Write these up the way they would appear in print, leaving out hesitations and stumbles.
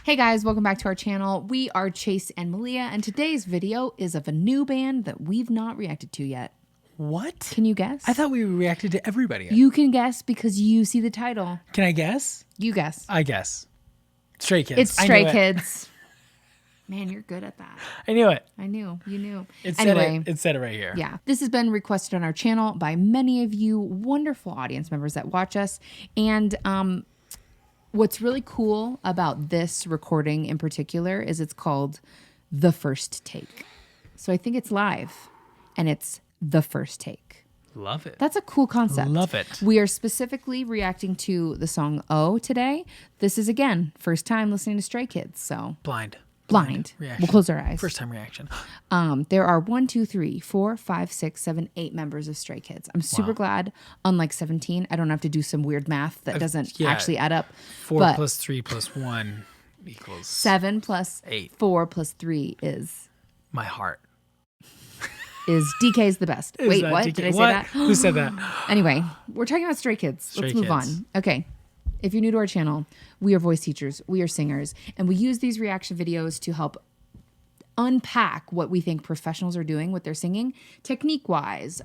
Hey guys, welcome back to our channel. We are Chase and Melia, and today's video is of a new band that we've not reacted to yet. What? Can you guess? I thought we reacted to everybody. You can guess because you see the title. Can I guess? You guess. I guess. Stray Kids. It's Stray Kids. Man, you're good at that. I knew it. I knew. You knew. It said it right here. Yeah. This has been requested on our channel by many of you wonderful audience members that watch us. And what's really cool about this recording in particular is it's called The First Take. So I think it's live and it's The First Take. Love it. That's a cool concept. Love it. We are specifically reacting to the song Oh today. This is, again, first time listening to Stray Kids. So Blind reaction. We'll close our eyes. First time reaction. There are 1, 2, 3, 4, 5, 6, 7, 8 members of Stray Kids. I'm super glad, unlike 17, I don't have to do some weird math that doesn't actually add up. 4 plus 3 plus 1 equals 7 plus 8. 4 plus 3 is My heart. DK's the best. Wait, what? DK? Did I say What? that? Who said that? Anyway, we're talking about Stray Kids. Let's move on. Okay. If you're new to our channel, we are voice teachers, we are singers, and we use these reaction videos to help unpack what we think professionals are doing with their singing, technique-wise,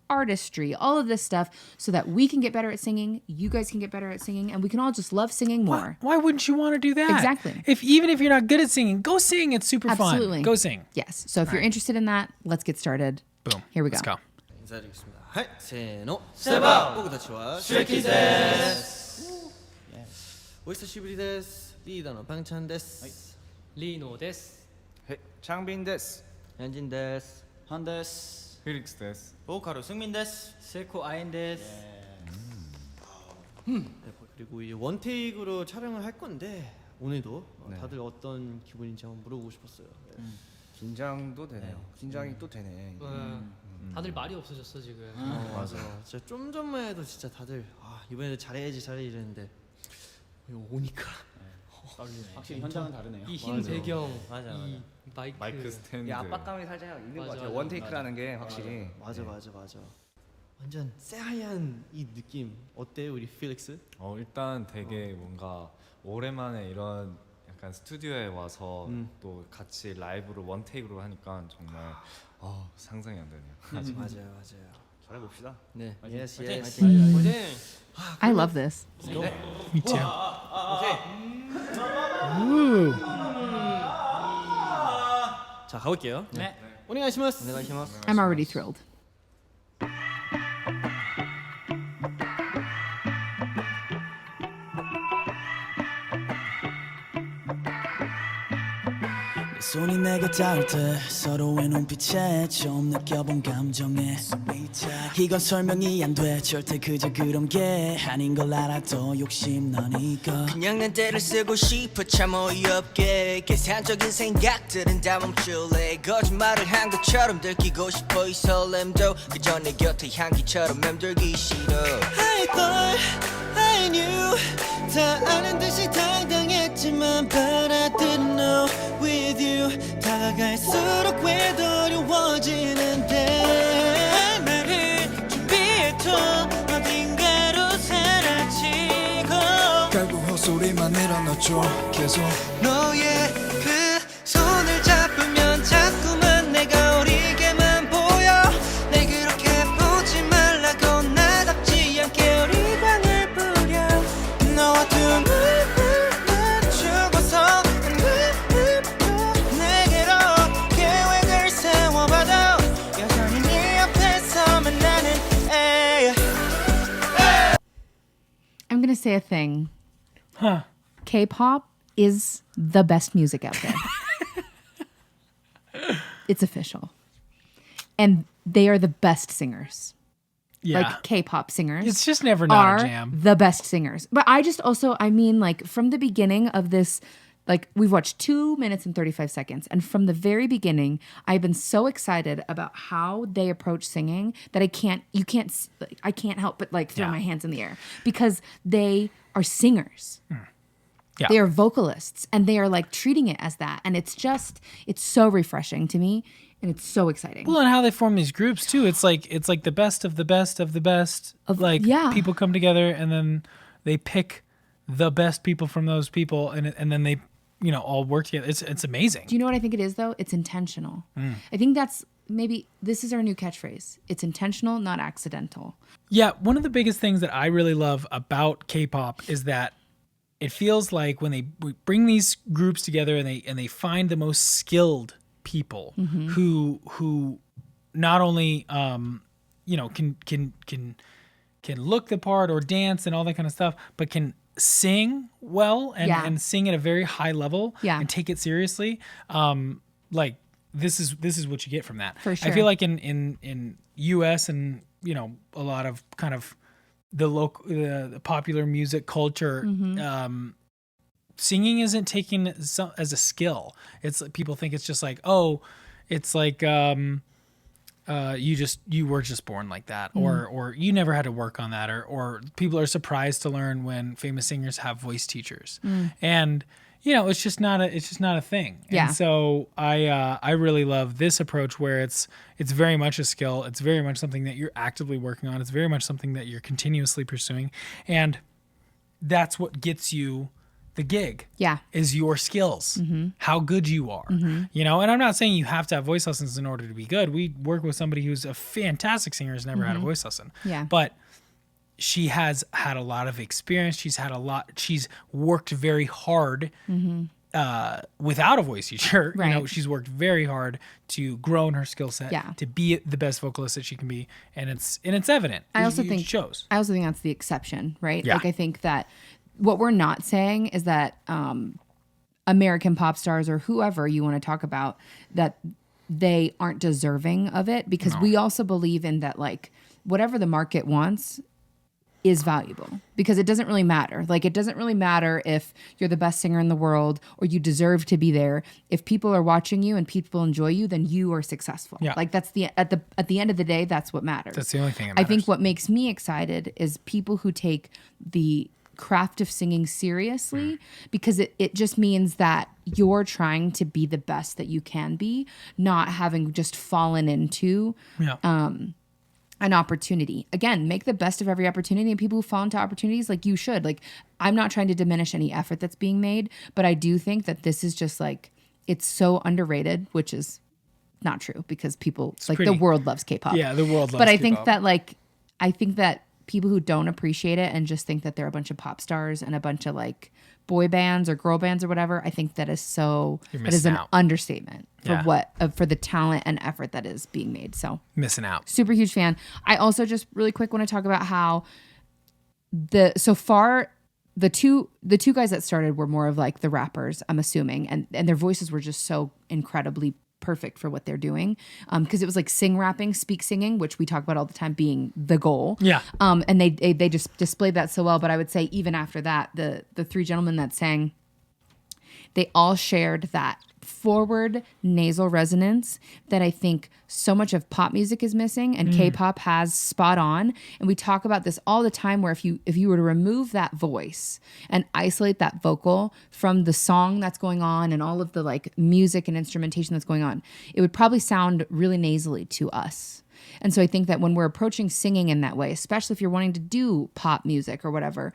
artistry, all of this stuff, so that we can get better at singing, you guys can get better at singing, and we can all just love singing more. Why wouldn't you want to do that? Exactly. Even if you're not good at singing, go sing. It's super Absolutely. fun. Go sing. Yes. So if you're interested in that, let's get started. Boom. Here we go. Let's go. 인사드리겠습니다. はい, せーの. 세바! 僕たちは Stray Kids です. お久しぶりです。リーダーのパンちゃんです。リーノです。チャンビンです。ヤンジンです。ハンです。フェリックスです。ボーカル승민です。 세코 아인です。 그리고 이 원테이크로 촬영을 할 건데 오늘도 다들 어떤 기분인지 한번 물어보고 싶었어요. 긴장도 되네요. 긴장이 또 되네. 다들 말이 없어졌어 지금. 맞아. 진짜 좀 전만 해도 진짜 다들 이번에도 잘해야지 이랬는데 오니까 확실히 현장은 다르네요. 이 흰 배경, 맞아. 이 마이크 스탠드. 이 압박감이 살짝 있는 것 같아요. 맞아. 원테이크라는 게 확실히. 맞아. 완전 새하얀 이 느낌 어때요 우리 필릭스? 일단 되게 뭔가 오랜만에 이런 약간 스튜디오에 와서 또 같이 라이브로 원테이크로 하니까 정말 상상이 안 되네요. 맞아요. 잘해봅시다. 네. Yes. 화이팅! I love this. Me too. Ooh. 자 가볼게요. 네. 오네가시마스. I'm already thrilled. 손이 내게 닿을 때 서로의 눈빛에 처음 느껴본 감정에 이건 설명이 안 돼 절대 그저 그런 게 아닌 걸 알아도 욕심나니까 그냥 난 때를 쓰고 싶어 참 어이없게 계산적인 생각들은 다 멈출래 거짓말을 한 것처럼 들키고 싶어 이 설렘도 그저 내 곁에 향기처럼 맴돌기 싫어 I thought I knew 다 아는 듯이 당당했지만 But I didn't know with you 다가갈수록 왜 더 어려워지는데 나를 준비해둬 어딘가로 사라지고 결국 헛소리만 늘어놓죠 계속 너의 그 손을 잡으면 자꾸만 내가 어리게만 보여 날 그렇게 보지 말라고 나답지 않게 어리광을 부려 너와 두 눈을 맞추고서 내게로 계획을 세워봐도 여전히 네 옆에서만 나는 I'm going to say a thing. Huh. K-pop is the best music out there. It's official. And they are the best singers. Yeah. Like K-pop singers. It's just never not are a jam. the best singers. But I just also, I mean, like from the beginning of this, like we've watched 2 minutes and 35 seconds. And from the very beginning, I've been so excited about how they approach singing that I can't help but like throw my hands in the air because they are singers. Yeah. They are vocalists and they are like treating it as that. And it's so refreshing to me. And it's so exciting. Well, and how they form these groups too. It's like the best of the best of the best. People come together and then they pick the best people from those people and then they all work together. It's amazing. Do you know what I think it is though? It's intentional. I think that's maybe this is our new catchphrase. It's intentional, not accidental. Yeah, one of the biggest things that I really love about K-pop is that it feels like when they bring these groups together and they find the most skilled people who not only can look the part or dance and all that kind of stuff, but can sing well and sing at a very high level and take it seriously. Like this is what you get from that. For sure. I feel like in US and a lot of kind of the popular music culture, singing isn't taken as a skill. It's people think it's just like, oh, it's like you were just born like that, or you never had to work on that, or people are surprised to learn when famous singers have voice teachers, and it's just not a thing. Yeah. And so I really love this approach where it's very much a skill. It's very much something that you're actively working on. It's very much something that you're continuously pursuing, and that's what gets you the gig. Yeah. Is your skills, how good you are. And I'm not saying you have to have voice lessons in order to be good. We work with somebody who's a fantastic singer, has never had a voice lesson. Yeah. But she has had a lot of experience. She's worked very hard without a voice teacher. Right. She's worked very hard to grow in her skill set, to be the best vocalist that she can be. And it's evident. I also it think shows. I also think that's the exception, right? Yeah. Like I think that what we're not saying is that American pop stars or whoever you want to talk about, that they aren't deserving of it, because we also believe in that, like, whatever the market wants is valuable, because it doesn't really matter. Like, it doesn't really matter if you're the best singer in the world or you deserve to be there. If people are watching you and people enjoy you, then you are successful. Yeah. Like that's at the end of the day, that's what matters. That's the only thing that matters. I think what makes me excited is people who take the craft of singing seriously, because it just means that you're trying to be the best that you can be, not having just fallen into an opportunity. Again, make the best of every opportunity, and people who fall into opportunities, like, you should. Like, I'm not trying to diminish any effort that's being made, but I do think that this is just like, it's so underrated, which is not true, because people the world loves K-pop. Yeah, the world loves But I K-pop. think that people who don't appreciate it and just think that they're a bunch of pop stars and a bunch of like boy bands or girl bands or whatever, I think that is an understatement for the talent and effort that is being made. So missing out. Super huge fan. I also just really quick want to talk about how so far the two guys that started were more of like the rappers, I'm assuming, and their voices were just so incredibly perfect for what they're doing, because it was like speak singing, which we talk about all the time being the goal. Yeah. And they just displayed that so well. But I would say even after that, the three gentlemen that sang, they all shared that forward nasal resonance that I think so much of pop music is missing, and K-pop has spot on. And we talk about this all the time, where if you were to remove that voice and isolate that vocal from the song that's going on and all of the like music and instrumentation that's going on, it would probably sound really nasally to us. And so I think that when we're approaching singing in that way, especially if you're wanting to do pop music or whatever,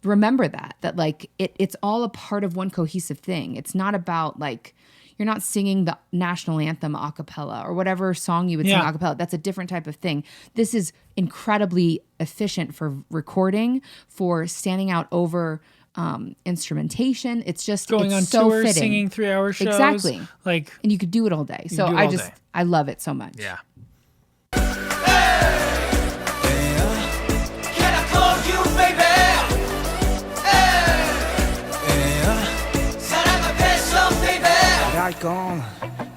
remember that like it's all a part of one cohesive thing. It's not about like, you're not singing the national anthem a cappella or whatever song you would sing a cappella. That's a different type of thing. This is incredibly efficient for recording, for standing out over instrumentation. It's just going on so tour, fitting. singing 3-hour shows. Exactly. Like, and you could do it all day. So I love it so much. Yeah. 건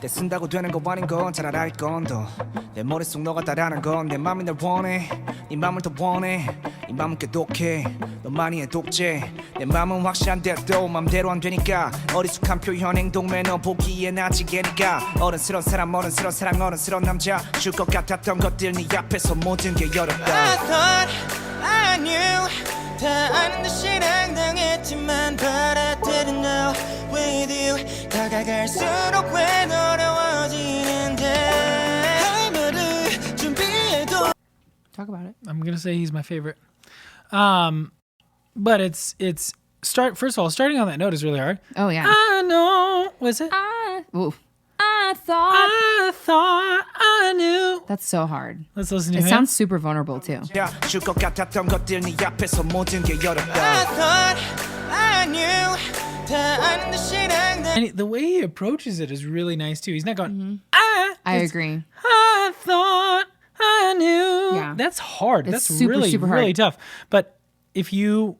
내 쓴다고 되는 거 아닌 건 잘 알아 건도 내 머릿속 너가 따라하는 건 내 맘이 널 원해 네 맘을 더 원해 네 맘은 꽤 독해 너만이 독재 내 맘은 확실한데도 맘대로 안 되니까 어리숙한 표현 행동 매너 보기엔 아직 애니까 어른스러운 사람 어른스러운 남자 줄 것 같았던 것들 네 앞에서 모든 게 어렵다 I thought I knew 다 아는 듯이 당당했지만 But I didn't know with you 다가갈수록 왜 어려워지는데 할 말을 준비해도 Talk about it. I'm gonna say he's my favorite. But it's first of all, starting on that note is really hard. Oh yeah. I know. Was it? I I thought I knew. That's so hard. Let's listen to It him. sounds super vulnerable too. 줄 것 같았던 것들 네 앞에서 모든 게 I 어렵다 thought I knew 다 아는 듯이랑 And the way he approaches it is really nice too. He's not going, I agree. I thought I knew. Yeah. That's hard. It's That's super, really, super really hard. tough. But if you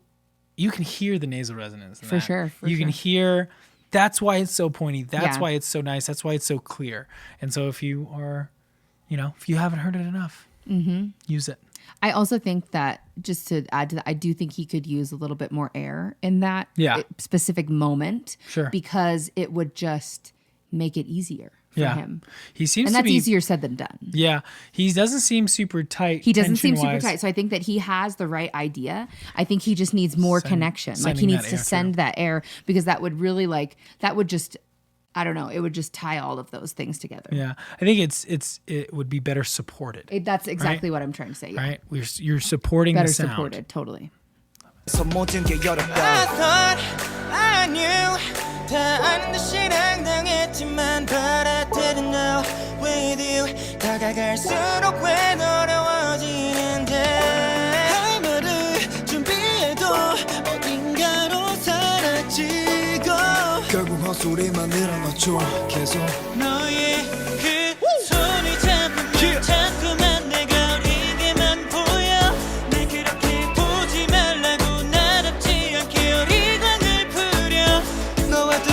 can hear the nasal resonance. In For that. sure, for you can sure. hear. That's why it's so pointy. That's Yeah. why it's so nice. That's why it's so clear. And so if you are, if you haven't heard it enough, use it. I also think that, just to add to that, I do think he could use a little bit more air in that specific moment. Sure. Because it would just make it easier for him. He seems And to that's be easier said than done. Yeah, he doesn't seem super tight. He doesn't seem super tension-wise. tight. So I think that he has the right idea. I think he just needs more connection. Like he sending needs that to air send that air, because that would really that would just, I don't know, it would just tie all of those things together. Yeah, I think it would be better supported. That's exactly what I'm trying to say. Yeah. Right, you're supporting Better the sound. supported, totally. 서 모든 게 I 어렵다 thought I knew 다 아는 듯이랑 당했지만 But I didn't know with you 다가갈수록 왜 어려워지는데 할 말을 준비해도 어딘가로 사라지고 결국 헛소리만 늘어놓죠 계속 너의 그 손을 잡으면 자꾸만 내가 어리게만 보여 날 그렇게 보지 말라고 나답지 않게 어리광을 부려 너와도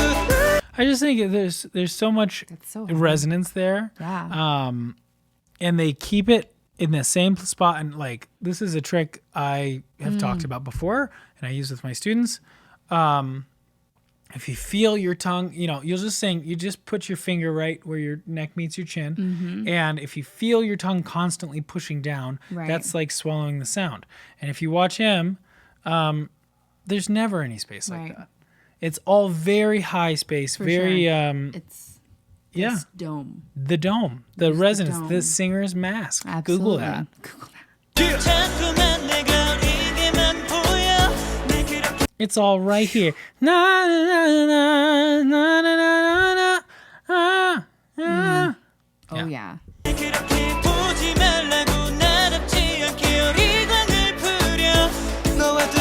I just think there's so much so hard. resonance there. Yeah. And they keep it in the same spot. And like, this is a trick I have talked about before, and I use with my students. If you feel your tongue, you'll just sing, you just put your finger right where your neck meets your chin. And if you feel your tongue constantly pushing down, Right. that's like swallowing the sound. And if you watch him, there's never any space like Right. that. It's all very high space, very, It's yeah. this dome. The dome, the resonance, the dome. singer's mask. Absolutely. Google that. Google that. 자꾸만 내가 어리게만 보여 날 그렇게 It's all right here. Na na na na na na na na. Oh yeah. 그렇게 보지 말라고 나답지 않게 어리광을 부려 너와도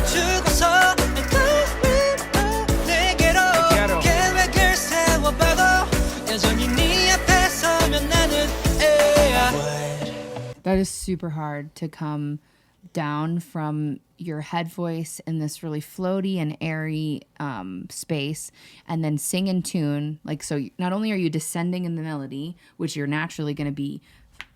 죽어서 내게로 계획을 세워봐도 여전히 네 앞에 서면 나는 That is super hard to come down from your head voice in this really floaty and airy space, and then sing in tune. Like, so not only are you descending in the melody, which you're naturally going to be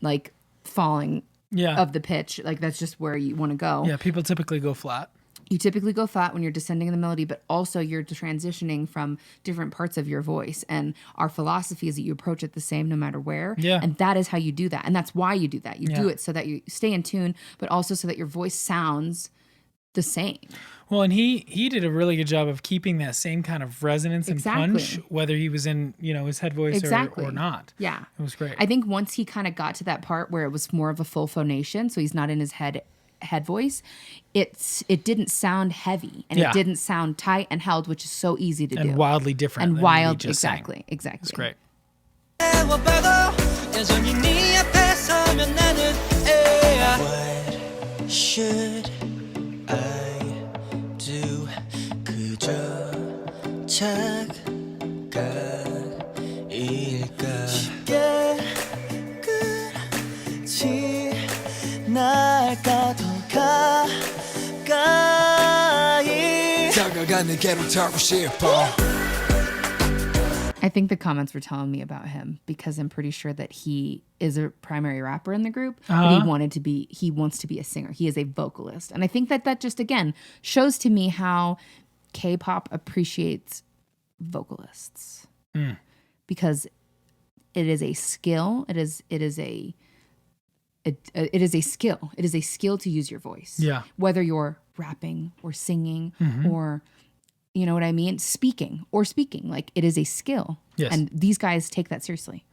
like falling of the pitch, like that's just where you want to go. Yeah, people typically go flat. You typically go flat when you're descending in the melody, but also you're transitioning from different parts of your voice. And our philosophy is that you approach it the same no matter where. Yeah. And that is how you do that. And that's why you do that. You do it so that you stay in tune, but also so that your voice sounds the same. Well, and he did a really good job of keeping that same kind of resonance and punch, whether he was in, his head voice or not. Yeah. It was great. I think once he kind of got to that part where it was more of a full phonation, so he's not in his head voice, it didn't sound heavy, and it didn't sound tight and held, which is so easy to do. And wildly different. And than wild, we just sang. exactly. It's great. 여전히 네 앞에 서면 나는 What should I do? 그저 착각일까? 쉽게 끝이 날까 더 가까이 다가가는 게로 타고 싶어 I think the comments were telling me about him, because I'm pretty sure that he is a primary rapper in the group, but he wants to be a singer. He is a vocalist. And I think that just, again, shows to me how K-pop appreciates vocalists. Because it is a skill. It is a skill. It is a skill to use your voice. Yeah. Whether you're rapping or singing or, you know what I mean? Speaking. Like, it is a skill. Yes. And these guys take that seriously.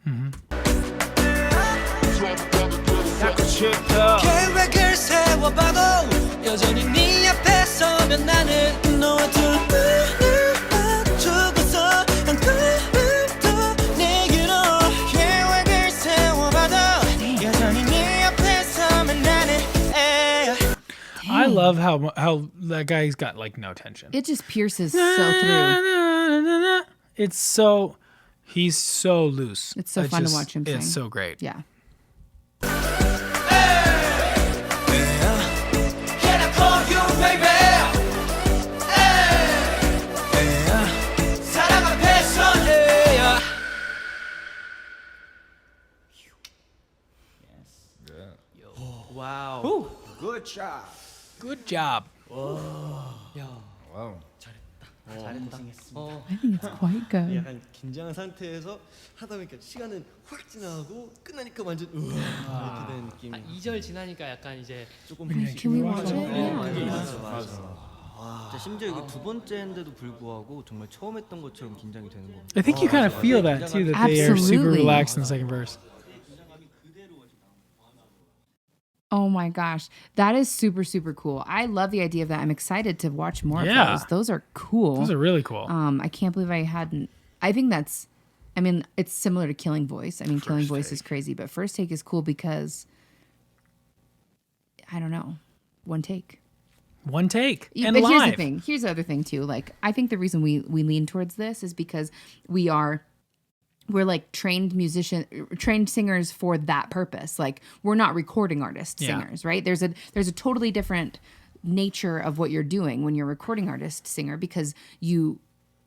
계획을 세워봐도 여전히 네 앞에 서 있다면 나는 너와 둘을 맞추고서 한 걸음 더 내게로 계획을 세워봐도 여전히 네 옆에 서면 나는 I love how that guy's got like no tension. It just pierces so through. It's so he's so loose. It's so fun to watch him sing. It's so great. Yeah. Can I call you baby? 사랑 앞에서 와우. Good job. Good job. 와우. 잘했다. I think it's quite good. 약간 긴장한 상태에서 하다 보니까 시간은 확 지나고 끝나니까 완전 우와 이렇게 된 느낌. 한 2절 지나니까 약간 이제 조금 Can we watch it? 그게 Yeah. 있어 맞아. 진짜 심지어 이거 두 번째인데도 불구하고 정말 처음 했던 것처럼 긴장이 되는 거. I think you kind of feel that too, that they are super Absolutely. relaxed in the second verse. Oh my gosh. That is super, super cool. I love the idea of that. I'm excited to watch more Yeah. of those. Those are cool. Those are really cool. I can't believe I hadn't. I think that's, I mean, it's similar to Killing Voice. I mean, Killing Voice is crazy, but First Take is cool because, I don't know, one take. One take and But live. here's the thing. Here's the other thing too. Like, I think the reason we lean towards this is because we're like trained singers for that purpose. Like, we're not recording artist singers, right? There's a totally different nature of what you're doing when you're a recording artist singer, because you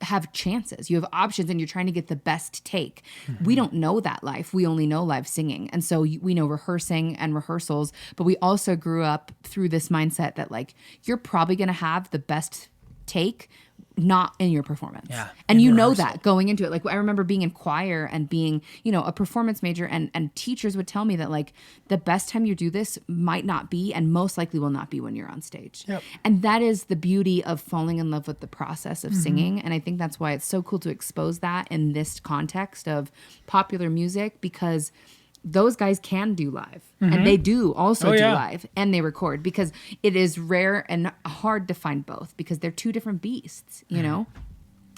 have chances, you have options, and you're trying to get the best take. We don't know that life. We only know live singing. And so we know rehearsing and rehearsals, but we also grew up through this mindset that like, you're probably going to have the best take not in your performance. Yeah, and in you know rehearsal. that going into it. Like, I remember being in choir and being, you know, a performance major, and teachers would tell me that like the best time you do this might not be, and most likely will not be, when you're on stage. Yep. And that is the beauty of falling in love with the process of singing. And I think that's why it's so cool to expose that in this context of popular music, because those guys can do live, and they do also do live, and they record, because it is rare and hard to find both, because they're two different beasts, you know?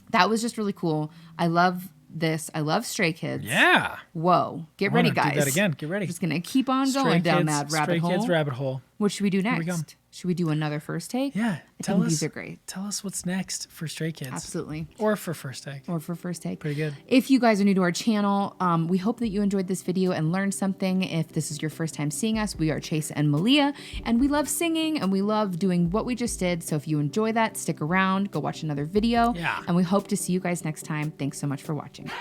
That was just really cool. I love this. I love Stray Kids. Yeah. Whoa. Get I ready, wanna guys. do that again. Get ready. We're just going to keep on Stray going down Kids, that rabbit Stray hole. Kids rabbit hole. What should we do we go. next? Should we do another First Take? Yeah. I think these are great. Tell us what's next for Stray Kids. Absolutely. Or for First Take. Or for First Take. Pretty good. If you guys are new to our channel, we hope that you enjoyed this video and learned something. If this is your first time seeing us, we are Chase and Melia, and we love singing and we love doing what we just did. So if you enjoy that, stick around, go watch another video. Yeah. And we hope to see you guys next time. Thanks so much for watching.